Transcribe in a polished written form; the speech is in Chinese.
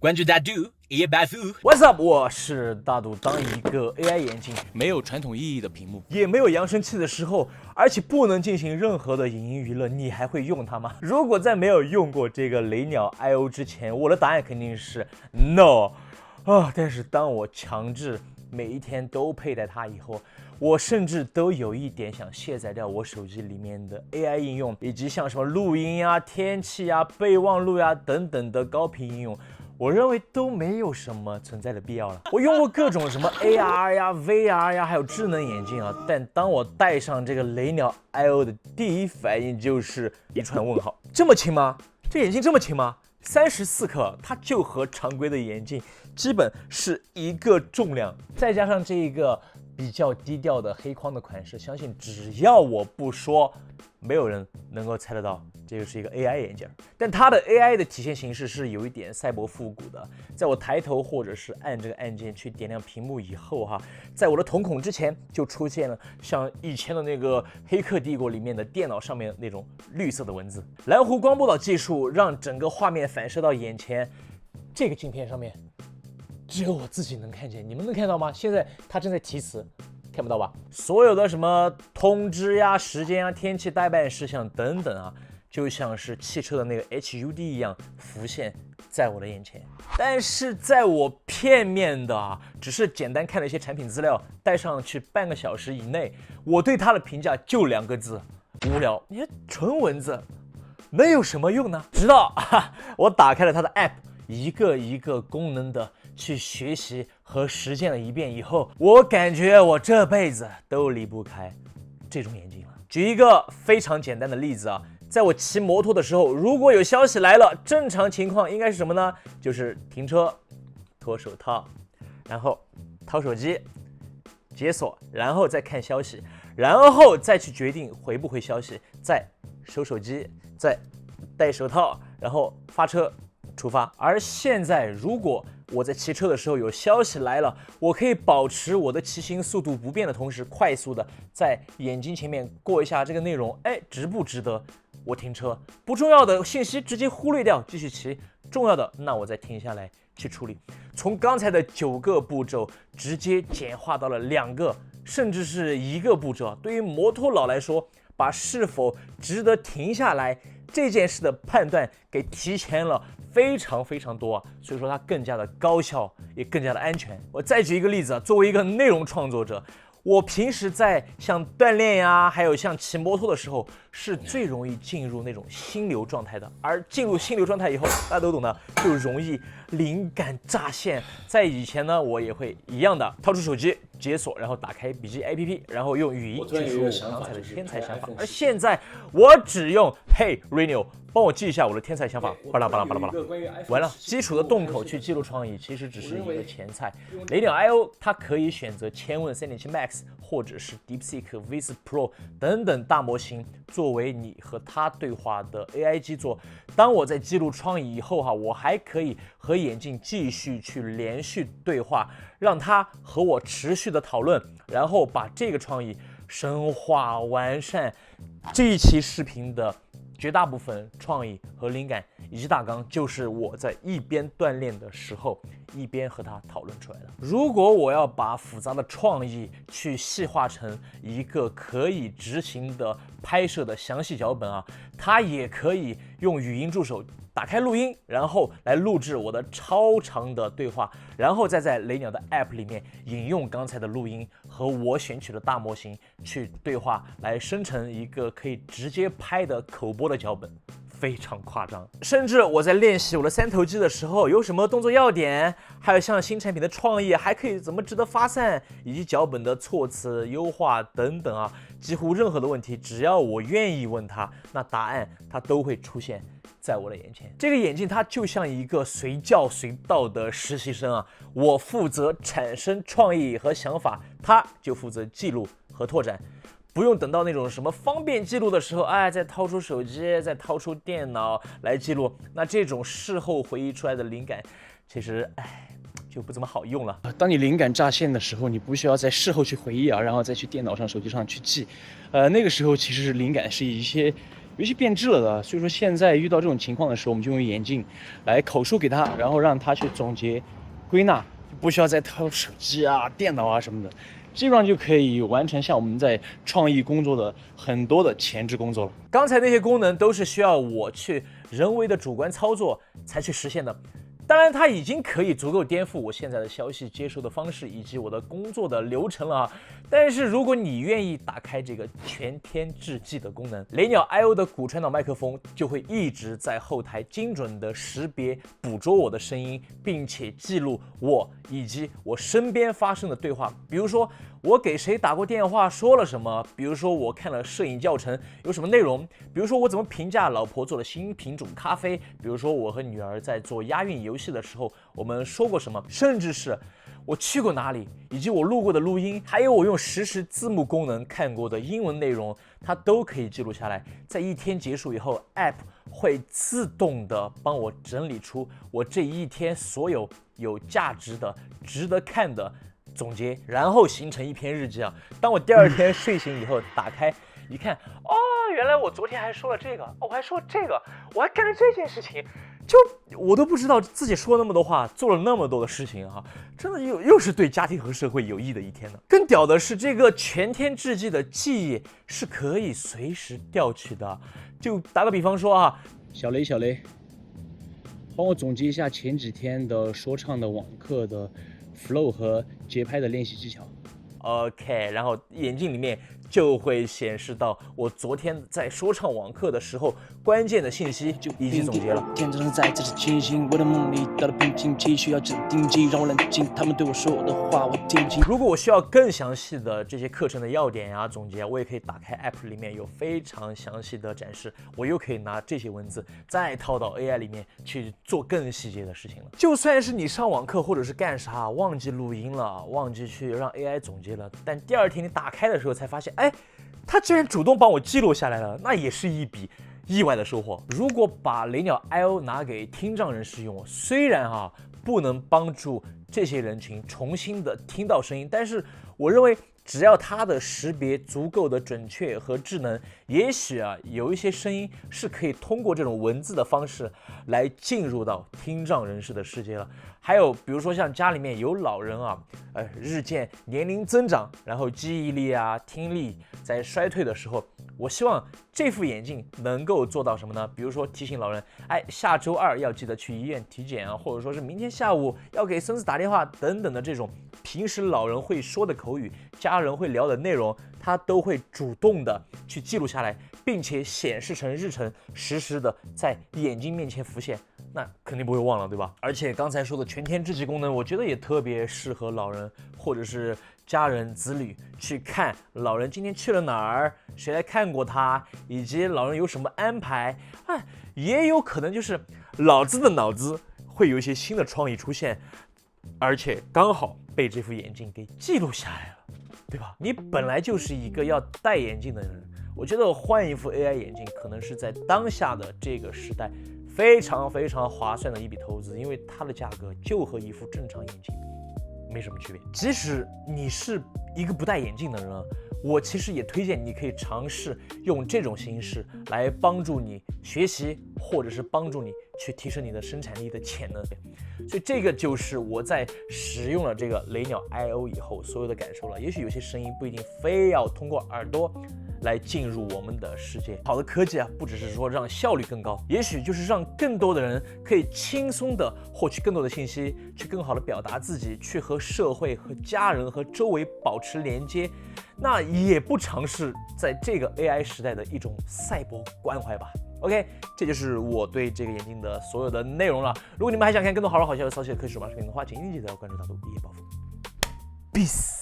关注大度，一百伏。What's up？ 我是大度。当一个 AI 眼镜没有传统意义的屏幕，也没有扬声器的时候，而且不能进行任何的影音娱乐，你还会用它吗？如果在没有用过这个雷鸟 IO 之前，我的答案肯定是 no 啊。但是当我强制每一天都佩戴它以后，我甚至都有一点想卸载掉我手机里面的 AI 应用，以及像什么录音呀、天气呀、备忘录呀等等的高频应用。我认为都没有什么存在的必要了。我用过各种什么 AR 呀、VR 呀，还有智能眼镜啊，但当我戴上这个雷鸟 IO 的第一反应就是一串问号。这么轻吗？这眼镜这么轻吗？34克，它就和常规的眼镜基本是一个重量，再加上这一个比较低调的黑框的款式，相信只要我不说，没有人能够猜得到这个是一个 AI 眼镜。但它的 AI 的体现形式是有一点赛博复古的。在我抬头或者是按这个按键去点亮屏幕以后在我的瞳孔之前就出现了像以前的那个《黑客帝国》里面的电脑上面那种绿色的文字。蓝弧光波导技术让整个画面反射到眼前，这个镜片上面只有我自己能看见，你们能看到吗？现在它正在提词，看不到吧？所有的什么通知呀、时间啊、天气、待办事项等等就像是汽车的那个 HUD 一样浮现在我的眼前。但是在我片面的只是简单看了一些产品资料，戴上去半个小时以内，我对它的评价就2个字：无聊。你看纯文字能有什么用呢？直到我打开了它的 App， 一个一个功能的去学习和实践了一遍以后，我感觉我这辈子都离不开这种眼镜了。举一个非常简单的例子在我骑摩托的时候，如果有消息来了，正常情况应该是什么呢？就是停车、脱手套，然后掏手机、解锁，然后再看消息，然后再去决定回不回消息，再收手机，再戴手套，然后发车出发。而现在如果我在骑车的时候有消息来了，我可以保持我的骑行速度不变的同时，快速的在眼睛前面过一下这个内容，值不值得我停车？不重要的信息直接忽略掉，继续骑。重要的，那我再停下来去处理。从刚才的9个步骤直接简化到了2个，甚至是1个步骤。对于摩托佬来说，把是否值得停下来这件事的判断给提前了非常非常多所以说它更加的高效，也更加的安全。我再举一个例子作为一个内容创作者，我平时在像锻炼呀，还有像骑摩托的时候，是最容易进入那种心流状态的。而进入心流状态以后，大家都懂的，就容易灵感乍现。在以前呢，我也会一样的掏出手机解锁，然后打开笔记 APP， 然后用语音去输入刚才的天才想法。而现在我只用 Hey Reno， 帮我记一下我的天才想法，巴拉巴拉巴拉巴拉。完了，基础的动口去记录创意其实只是一个前菜。雷鸟 IO 它可以选择千问 3.7 Max 或者是 DeepSeek V4 Pro 等等大模型作为你和它对话的 AI 基座。当我在记录创意以后我还可以和眼镜继续去连续对话，让它和我持续的讨论，然后把这个创意深化完善。这一期视频的绝大部分创意和灵感以及大纲，就是我在一边锻炼的时候一边和他讨论出来的。如果我要把复杂的创意去细化成一个可以执行的拍摄的详细脚本它也可以用语音助手打开录音，然后来录制我的超长的对话，然后再在雷鸟的 App 里面引用刚才的录音和我选取的大模型去对话，来生成一个可以直接拍的口播的脚本。非常夸张，甚至我在练习我的3头肌的时候，有什么动作要点，还有像新产品的创意，还可以怎么值得发散，以及脚本的措辞优化等等几乎任何的问题，只要我愿意问他，那答案它都会出现在我的眼前。这个眼镜它就像一个随叫随到的实习生我负责产生创意和想法，他就负责记录和拓展。不用等到那种什么方便记录的时候，再掏出手机，再掏出电脑来记录。那这种事后回忆出来的灵感，其实就不怎么好用了。当你灵感乍现的时候，你不需要在事后去回忆然后再去电脑上、手机上去记。那个时候其实灵感是以一些有些变质了的。所以说现在遇到这种情况的时候，我们就用眼镜来口述给他，然后让他去总结、归纳，不需要再掏手机啊、电脑啊什么的，基本上就可以完成像我们在创意工作的很多的前置工作了。刚才那些功能都是需要我去人为的主观操作才去实现的。当然，它已经可以足够颠覆我现在的消息接收的方式以及我的工作的流程了啊。但是如果你愿意打开这个全天制记的功能，雷鸟 IO 的骨传导麦克风就会一直在后台精准的识别、捕捉我的声音，并且记录我以及我身边发生的对话。比如说我给谁打过电话，说了什么；比如说我看了摄影教程有什么内容；比如说我怎么评价老婆做的新品种咖啡；比如说我和女儿在做押韵游戏的时候，我们说过什么，甚至是我去过哪里，以及我录过的录音，还有我用实时字幕功能看过的英文内容，它都可以记录下来。在一天结束以后 ，App 会自动的帮我整理出我这一天所有有价值的、值得看的总结，然后形成一篇日记啊。当我第二天睡醒以后打开一看，哦，原来我昨天还说了这个，哦，我还说这个，我还干了这件事情。就我都不知道自己说了那么多话，做了那么多的事情啊，真的又是对家庭和社会有益的一天呢。更屌的是，这个全天制记的记忆是可以随时调取的。就打个比方说啊，小雷，帮我总结一下前几天的说唱的网课的 flow 和节拍的练习技巧。OK， 然后眼镜里面就会显示到我昨天在说唱网课的时候关键的信息以及总结了。天真在这是清醒，我的梦里到了瓶颈期，需要镇定剂让我冷静。他们对我说的话我听不清。如果我需要更详细的这些课程的要点啊总结，我也可以打开 App 里面有非常详细的展示，我又可以拿这些文字再套到 AI 里面去做更细节的事情了。就算是你上网课或者是干啥忘记录音了，忘记去让 AI 总结了，但第二天你打开的时候才发现，哎，它居然主动帮我记录下来了，那也是一笔意外的收获。如果把雷鸟 IO 拿给听障人士用，虽然不能帮助这些人群重新的听到声音，但是我认为只要它的识别足够的准确和智能，也许有一些声音是可以通过这种文字的方式来进入到听障人士的世界了。还有比如说像家里面有老人日渐年龄增长，然后记忆力听力在衰退的时候，我希望这副眼镜能够做到什么呢？比如说提醒老人，下周二要记得去医院体检或者说是明天下午要给孙子打电话等等的这种平时老人会说的口语，家人会聊的内容，他都会主动的去记录下来，并且显示成日程，实时的在眼睛面前浮现，那肯定不会忘了，对吧？而且刚才说的全天智记功能，我觉得也特别适合老人或者是家人子女去看老人今天去了哪儿，谁来看过他，以及老人有什么安排。也有可能就是老子的脑子会有一些新的创意出现，而且刚好被这副眼镜给记录下来了，对吧？你本来就是一个要戴眼镜的人，我觉得换一副 AI 眼镜可能是在当下的这个时代非常非常划算的一笔投资，因为它的价格就和一副正常眼镜没什么区别。即使你是一个不戴眼镜的人，我其实也推荐你可以尝试用这种形式来帮助你学习，或者是帮助你去提升你的生产力的潜能。所以这个就是我在使用了这个雷鸟 IO 以后所有的感受了。也许有些声音不一定非要通过耳朵来进入我们的世界。好的科技不只是说让效率更高，也许就是让更多的人可以轻松的获取更多的信息，去更好的表达自己，去和社会、和家人、和周围保持连接。那也不尝试在这个 AI 时代的一种赛博关怀吧。OK， 这就是我对这个眼镜的所有的内容了。如果你们还想看更多好玩好笑的骚气的科技手把视频的话，请一定记得要关注大度一夜暴风。Peace。